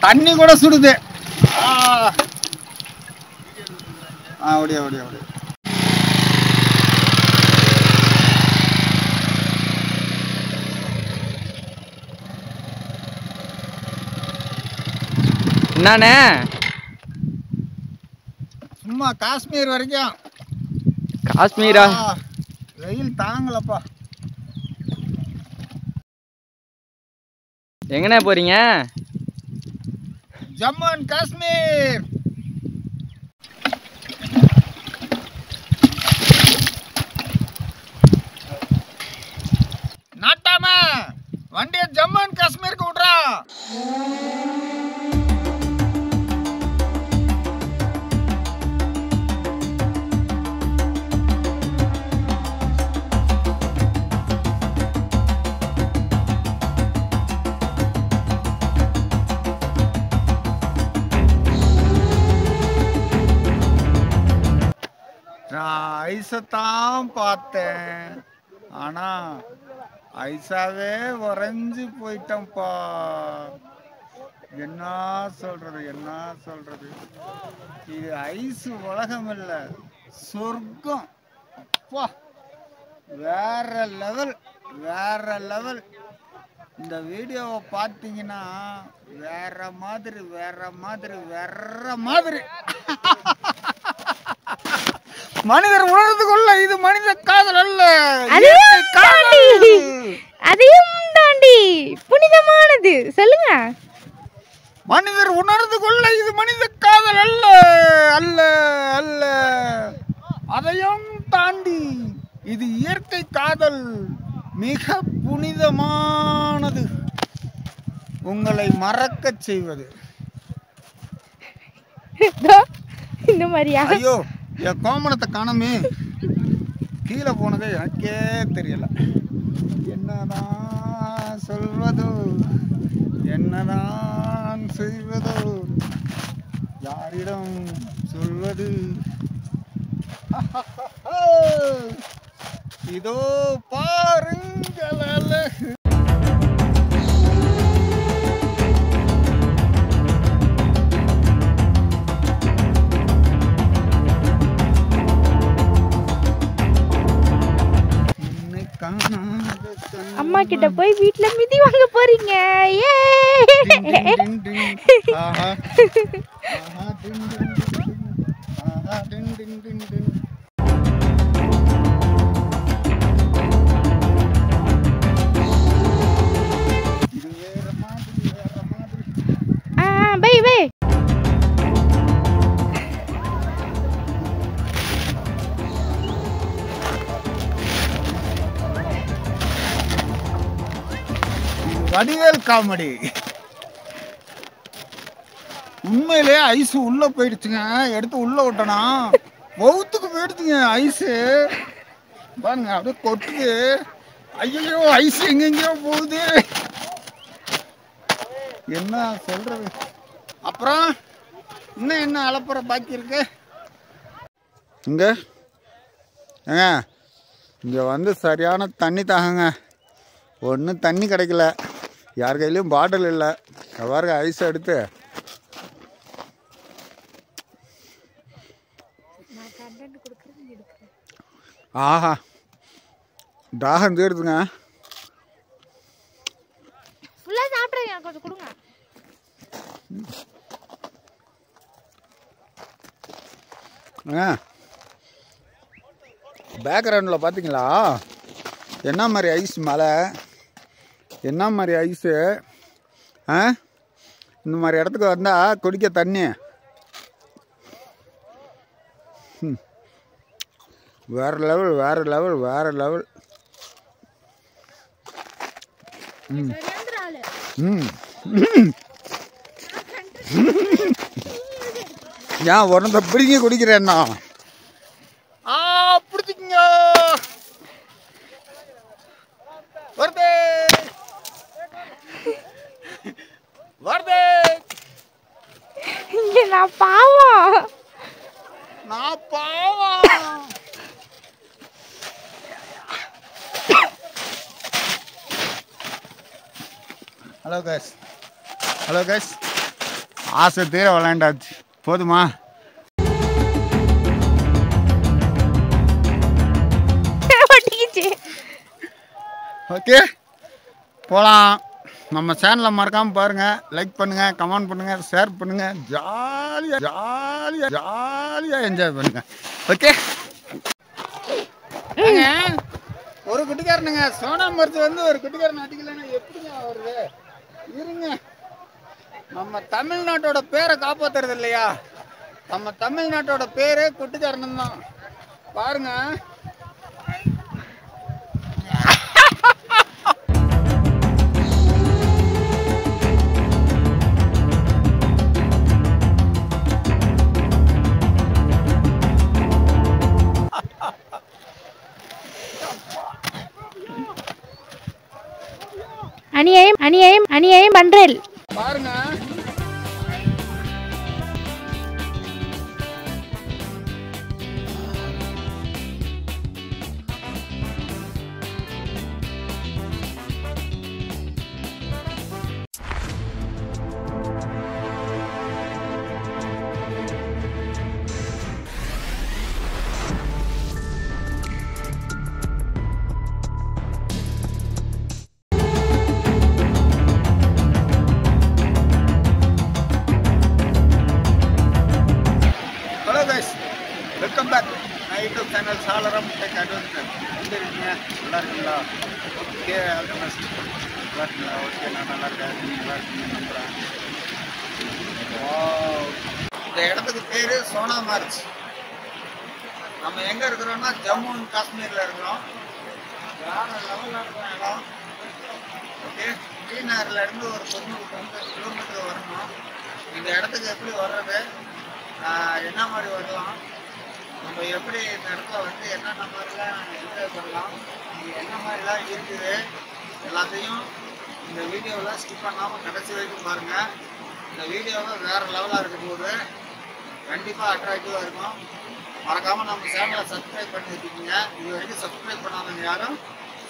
தண்ணி கூட சுடுது. ஓடியா ஓடியா ஓடியா. என்னண்ணே சும்மா காஷ்மீர் வரைக்கும். காஷ்மீரா? வெயில் தாங்கலப்பா. எங்கண்ணே போறீங்க? ஜம்மு அண்ட் காஷ்மீர். நாட்டாம வண்டியை ஜம்மு அண்ட் காஷ்மீருக்கு விட்றா. நான் ஐசத்தான் பார்த்தேன், ஆனா ஐசாவே உறைஞ்சு போயிட்டேன்ப்பா. என்ன சொல்றது என்ன சொல்றது. இது ஐஸ் உலகம் இல்லை, சொர்க்கம். வேற லெவல் வேற லெவல். இந்த வீடியோவை பார்த்தீங்கன்னா வேற மாதிரி வேற மாதிரி வேற மாதிரி. மனிதர் உணர்ந்துகொள்ள இது மனித காதல் அல்ல, அதையும் தாண்டி புனிதமானது. சொல்லுங்க. மனிதர் உணர்ந்து கொள்ள இது மனித காதல் அல்ல அல்ல அல்ல, அதையும் தாண்டி இது இயற்கை காதல், மிக புனிதமானது, உங்களை மறக்க செய்வது. இந்த மாதிரியா? ஐயோ, என் கோமணத்தை காணமே, கீழே போனதே எனக்கே தெரியல. என்னதான் சொல்வதோ என்னதான் செய்வதோ, யாரிடம் சொல்வது. இதோ பாருங்கள் அழகு. அம்மா கிட்ட போய் வீட்ல மிதி வாங்க போறீங்க. Bye bye. வடிவேல் காமெடி. உண்மையிலே ஐஸ் உள்ள போயிடுச்சுங்க, எடுத்து உள்ள விட்டனா வவுத்துக்கு போயிடுச்சுங்க ஐஸு. பாருங்க அப்படியே கொட்டுது. ஐயோ, ஐஸ் எங்கெங்கயோ போகுது. என்ன சொல்றது. அப்புறம் இன்னும் என்ன அலப்புற பாக்கி இருக்கு இங்க? ஏங்க இங்க வந்து சரியான தண்ணி தாகங்க. ஒன்றும் தண்ணி கிடைக்கல, யார் கையிலையும் பாட்டில் இல்லை. பாருங்க ஐஸ் எடுத்து ஆஹா தாகம் தீருதுங்க. பேக்ரவுண்டில் பார்த்தீங்களா என்ன மாதிரி ஐஸ் மலை, என்ன மாதிரி ஐஸு. இந்த மாதிரி இடத்துக்கு வந்தால் குடிக்க தண்ணி வேறு லெவல் வேறு லெவல் வேறு லெவல். ஏன் உடனே பிடிங்க குடிக்கிறேன்னா பிடிச்சிங்க வருதே வருதே. இங்க நான் பாவம், நான் பாவம். ஹலோ கைஸ், ஹலோ கைஸ், ஆசை தீர விளையாண்டாச்சு. போதுமா? ஓகே, போகலாம். நம்ம சேனலை மறக்காமல் பாருங்கள், லைக் பண்ணுங்கள், கமெண்ட் பண்ணுங்கள், ஷேர் பண்ணுங்கள், ஜாலியாக ஜாலியாக ஜாலியாக என்ஜாய் பண்ணுங்கள். ஓகே, ஒரு குட்டிக்காரனுங்க சோனாமரத்து வந்து ஒரு குட்டிக்காரன் அடிக்கலைன்னா எப்படிங்க வருது? இருங்க, நம்ம தமிழ்நாட்டோட பேரை காப்பாற்றுறது இல்லையா? நம்ம தமிழ்நாட்டோட பேரே குட்டிக்காரன் தான். பாருங்க, அநியாயம் அநியாயம் அநியாயம் பண்றேன். பாருங்க, welcome back my YouTube channel Salaram tech adventure. எப்படி இருக்கீங்க? நல்லா இருக்கீங்களா? Okay, all the best. நல்லா இருக்கீங்களா? ஓகே, நான் நல்லா இருக்கேன். நீங்கள் நல்லா இருக்கீங்க நம்புகிறேன். இந்த இடத்துக்கு பேர் சோனாமார்ச். நம்ம எங்கே இருக்கிறோன்னா ஜம்மு அண்ட் காஷ்மீரில் இருக்கிறோம். வேறு லெவலில் இருக்கிற இடம். ஓகே, ஸ்ரீநகர்லேருந்து ஒரு 90 கிலோமீட்டர் வரணும். இந்த இடத்துக்கு எப்படி வர்றது, என்ன மாதிரி வரலாம், நம்ம எப்படி இந்த இடத்துல வந்து என்னென்ன மாதிரிலாம் என்ஜாய் பண்ணலாம், இங்கே என்ன மாதிரிலாம் இருக்குது, எல்லாத்தையும் இந்த வீடியோவில் ஸ்கிப் பண்ணாமல் கடைசி வரைக்கும் பாருங்கள். இந்த வீடியோவில் வேறு லெவலாக இருக்கும் போது கண்டிப்பாக அட்ராக்டிவாக இருக்கும். மறக்காமல் நம்ம சேனலை சப்ஸ்கிரைப் பண்ணி வச்சுக்கோங்க. இது வரைக்கும் சப்ஸ்கிரைப் பண்ணாதவங்க யாரும்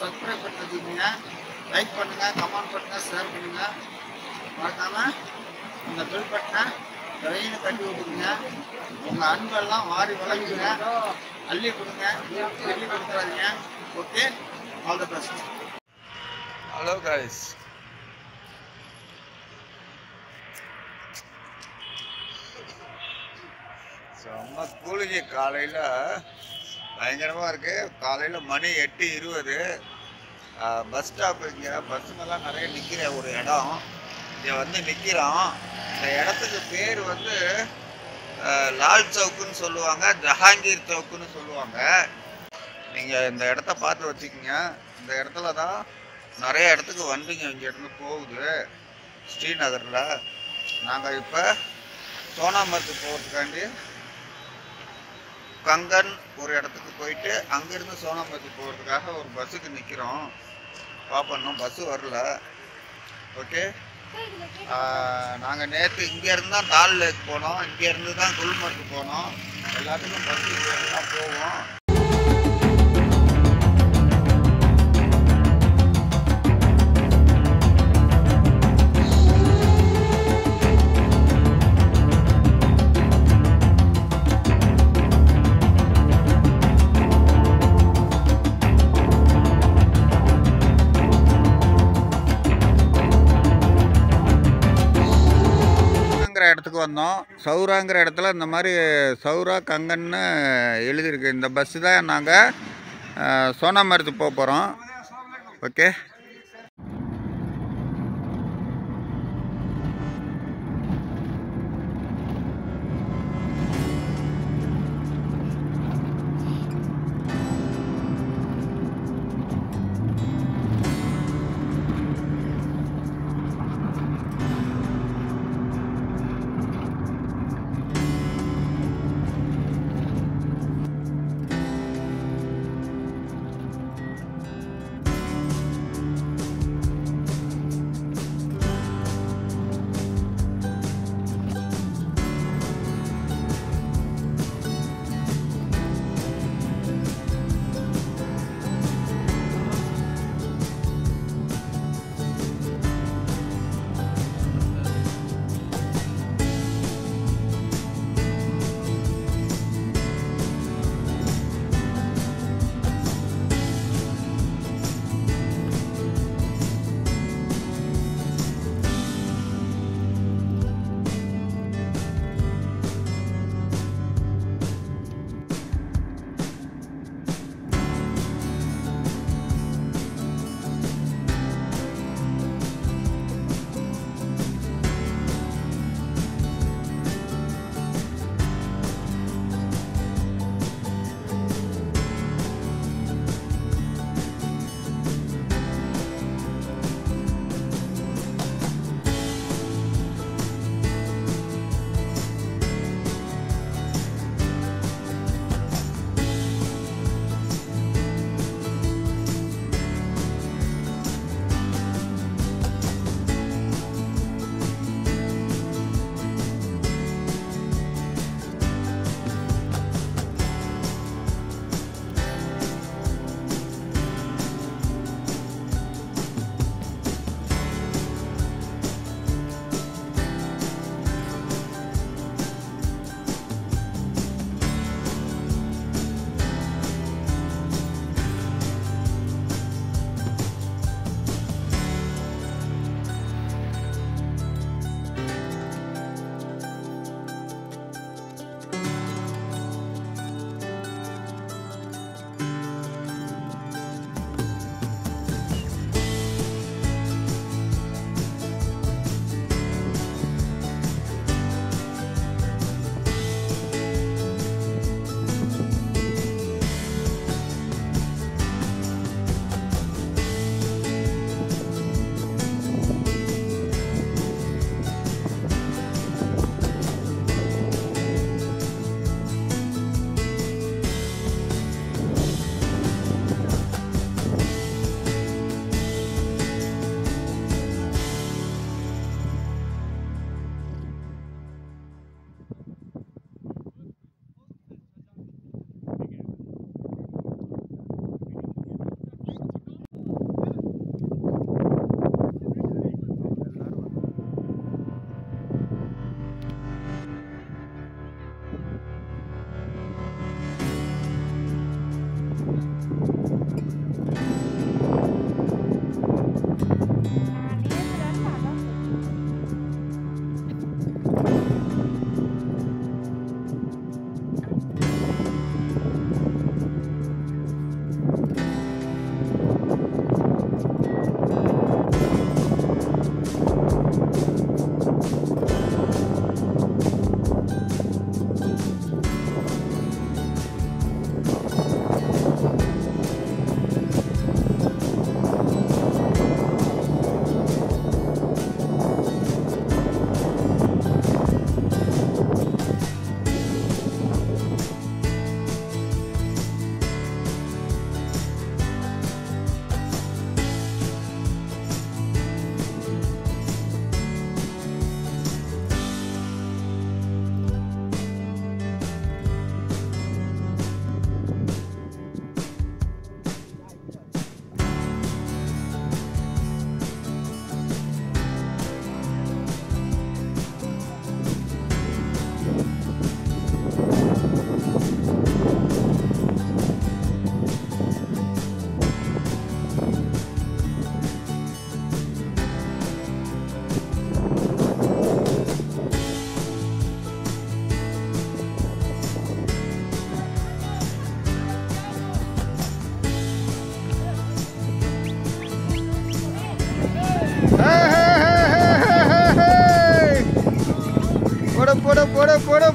சப்ஸ்கிரைப் பண்ணி வச்சுக்கோங்க. லைக் பண்ணுங்கள், கமெண்ட் பண்ணுங்கள், ஷேர் பண்ணுங்கள். மறக்காமல் இந்த பெல் பட்டனை ட்ரெயினை கட்டி விட்டுக்குங்க. உங்கள் அன்பெல்லாம் வாரி வழங்குங்க, அள்ளி கொடுங்க, அள்ளி கொடுத்துறாதீங்க. Okay, all the best. Hello guys, செம்ம கூலிங்க. காலையில் பயங்கரமாக இருக்குது. காலையில் மணி 8:20. Bus stop. இங்கே பஸ்ஸுங்கெல்லாம் நிறைய நிற்கிற ஒரு இடம். இங்கே வந்து நிற்கிறோம். இந்த இடத்துக்கு பேர் வந்து லால் சவுக்குன்னு சொல்லுவாங்க, ஜஹாங்கீர் சவுக்குன்னு சொல்லுவாங்க. நீங்கள் இந்த இடத்த பார்த்து வச்சுக்கிங்க. இந்த இடத்துல தான் நிறைய இடத்துக்கு வண்டிங்க இங்கேருந்து போகுது. ஸ்ரீநகரில் நாங்கள் இப்போ சோனாமர்த்து போகிறதுக்காண்டி கங்கன் ஒரு இடத்துக்கு போயிட்டு அங்கேருந்து சோனாமர்த்து போகிறதுக்காக ஒரு பஸ்ஸுக்கு நிற்கிறோம். பார்ப்போம், இன்னும் பஸ்ஸு வரல. ஓகே, நாங்கள் நேற்று இங்கேருந்து தான் டால் லேக் போனோம், இங்கேருந்து தான் குல்மர்க்கு போனோம். எல்லாத்துக்கும் பஸ் இங்கேருந்து தான் போவோம். இடத்துக்கு வந்தோம். சௌராங்கிற இடத்துல இந்த மாதிரி சௌரா கங்கன்னு எழுதியிருக்கு. இந்த பஸ்ஸு தான் நாங்கள் சோனாமர்த்து போக போகிறோம். ஓகே,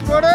போடு.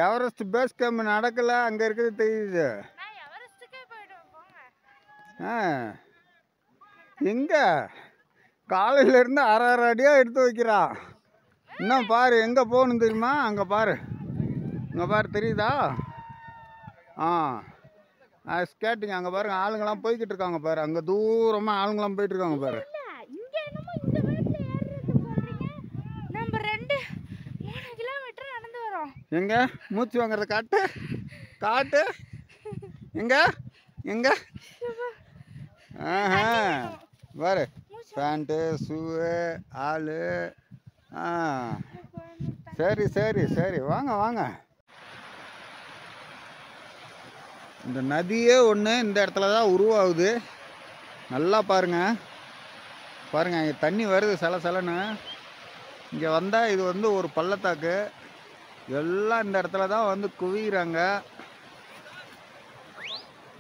எவரெஸ்ட் பேஸ் கேம்ப் நடக்கல, அங்கே இருக்குது தெரியுது. எங்க காலையிலேருந்து அரை அடியாக எடுத்து வைக்கிறான். இன்னும் பாரு எங்கே போகணும் தெரியுமா? அங்கே பாரு, இங்கே பாரு தெரியுதா? ஸ்கேட்டிங் அங்கே பாருங்க, ஆளுங்கெல்லாம் போய்கிட்டு இருக்காங்க பாரு. அங்கே தூரமாக ஆளுங்கெல்லாம் போயிட்டு இருக்காங்க பாரு. எங்க மூச்சு வாங்குறத காட்டு காட்டு. எங்க எங்க பாரு, பேண்ட்டு ஷூவு ஆளு. சரி சரி சரி, வாங்க வாங்க. இந்த நதியே ஒன்று இந்த இடத்துல தான் உருவாகுது. நல்லா பாருங்க பாருங்க, இங்கே தண்ணி வருது சல சலன்னு. இங்கே வந்தால் இது வந்து ஒரு பள்ளத்தாக்கு. எல்லாம் இந்த இடத்துல தான் வந்து குவிகிறாங்க.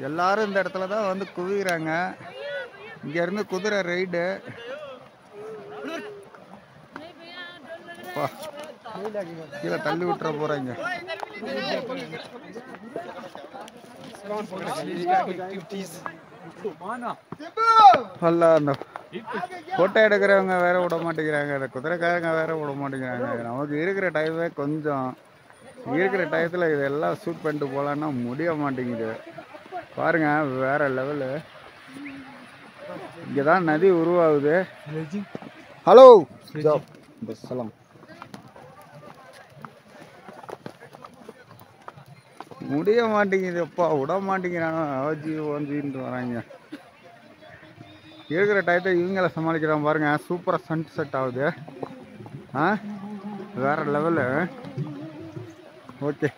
எல்லாரும் இந்த இடத்துல தான் வந்து குவிகிறாங்க. இங்கேருந்து குதிரை ரைடு. கீழே தள்ளி விட்டுற போகிறாங்க. அந்த ஃபோட்டோ எடுக்கிறவங்க வேற விட மாட்டேங்கிறாங்க, அந்த குதிரைக்காரங்க வேற விட மாட்டேங்கிறாங்க. நமக்கு இருக்கிற டைமே கொஞ்சம், இருக்கிற டயத்தில் இதெல்லாம் ஷூட் பண்ணிட்டு போகலான்னா முடிய மாட்டேங்குது. பாருங்க வேற லெவலு. இங்கே தான் நதி உருவாகுது. ஹலோ சலாம். முடிய மாட்டேங்குது அப்பா, விட மாட்டேங்கிறாங்க. ஓஜி ஓஞ்சின்னு வராங்க. இருக்கிற டயத்தை இவங்கள சமாளிக்கிறான் பாருங்க. சூப்பராக சன் செட் ஆகுது. வேற லெவலு. ஓகே,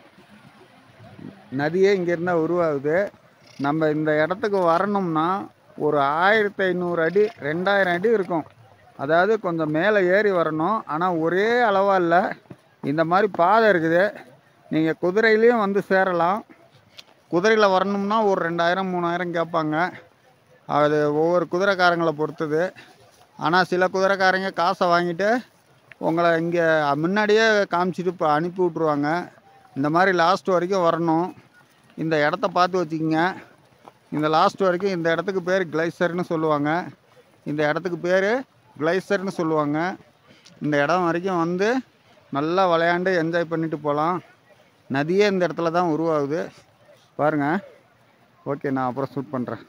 நதியே இங்கேருந்தா உருவாகுது. நம்ம இந்த இடத்துக்கு வரணும்னா ஒரு 1500 அடி 2000 அடி இருக்கும். அதாவது கொஞ்சம் மேலே ஏறி வரணும். ஆனால் ஒரே அளவாக இல்லை, இந்த மாதிரி பாதை இருக்குது. நீங்கள் குதிரையிலையும் வந்து சேரலாம். குதிரையில் வரணும்னா ஒரு 2000 3000 கேட்பாங்க. அது ஒவ்வொரு குதிரைக்காரங்களை பொறுத்தது. ஆனால் சில குதிரைக்காரங்க காசை வாங்கிட்டு உங்களை இங்கே முன்னாடியே காமிச்சிட்டு இப்போ அனுப்பி விட்ருவாங்க. இந்த மாதிரி லாஸ்ட் வரைக்கும் வரணும். இந்த இடத்த பார்த்து வச்சுக்கிங்க. இந்த லாஸ்ட் வரைக்கும் இந்த இடத்துக்கு பேர் கிளைசர்னு சொல்லுவாங்க. இந்த இடத்துக்கு பேர் கிளைசர்னு சொல்லுவாங்க. இந்த இடம் வரைக்கும் வந்து நல்லா விளையாண்டு என்ஜாய் பண்ணிட்டு போகலாம். நதியே இந்த இடத்துல தான் உருவாகுது பாருங்கள். ஓகே, நான் அப்புறம் ஷூட் பண்ணுறேன்.